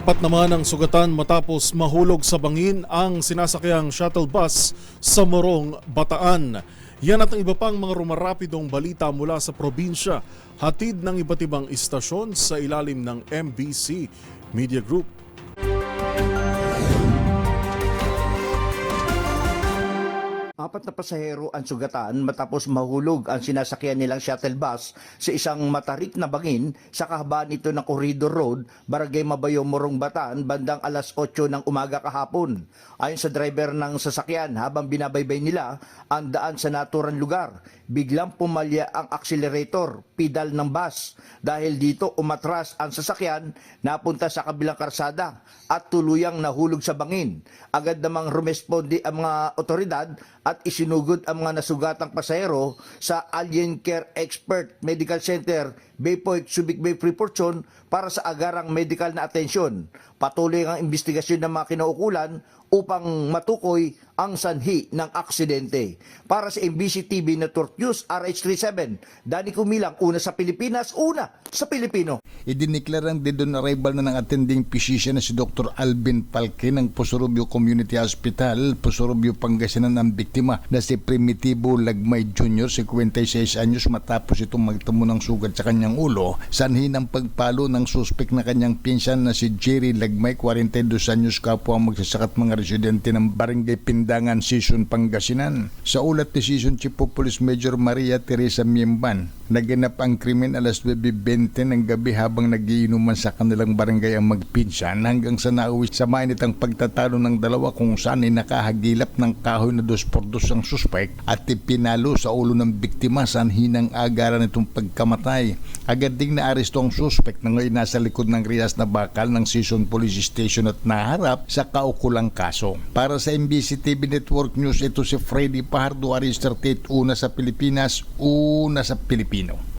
Apat naman ang sugatan matapos mahulog sa bangin ang sinasakyang shuttle bus sa Morong, Bataan. Yan at ang iba pang mga rumarapidong balita mula sa probinsya, hatid ng iba't ibang istasyon sa ilalim ng MBC Media Group. Apat na pasahero ang sugatan matapos mahulog ang sinasakyan nilang shuttle bus sa isang matarik na bangin sa kahabaan nito ng Corridor Road, Barangay Mabayo, Morong, Bataan, bandang alas 8 ng umaga kahapon. Ayon sa driver ng sasakyan, habang binabaybay nila ang daan sa naturang lugar, biglang pumalya ang accelerator, pedal ng bus. Dahil dito umatras ang sasakyan, napunta sa kabilang karsada at tuluyang nahulog sa bangin. Agad namang rumesponde ang mga otoridad at isinugod ang mga nasugatang pasahero sa Alien Care Expert Medical Center, Baypoint, Subic Bay, Freeport para sa agarang medical na atensyon. Patuloy ang investigasyon ng mga kinaukulan upang matukoy ang sanhi ng aksidente. Para sa MBC TV Network News, RH37, Danny Kumilang, una sa Pilipinas, una sa Pilipino. Idiniklarang dead on arrival na ng attending physician na si Dr. Alvin Palke ng Pusurubio Community Hospital, Pusurubio, Pangasinan ang biktima na si Primitivo Lagmay Jr., 56 anyos, matapos itong magtamo ng sugat sa kanyang ulo. Sanhi ng pagpalo ng suspek na kanyang pinsan na si Jerry Lagmay, 42 anyos, kapwa magsasakat mga residente ng Barangay Pindangan, Sison, Pangasinan. Sa ulat ni Sison Chief of Police Major Maria Teresa Miemban, naganap ang krimen alas 9:20 ng gabi habang nagiinuman sa kanilang barangay ang magpinsan hanggang sa nauwi sa mainitang pagtatalo ng dalawa kung saan ay nakahagilap ng kahoy na 2x2 ang suspek at ipinalo sa ulo ng biktima sanhi ng agaran nitong pagkamatay. Agad ding naaresto ang suspek na ngayon nasa likod ng rihas na bakal ng Sison Police Station at naharap sa kaukulang kaso. Para sa MBC TV Network News, ito si Freddy Pajardo, RH38, una sa Pilipinas, una sa Pilipino.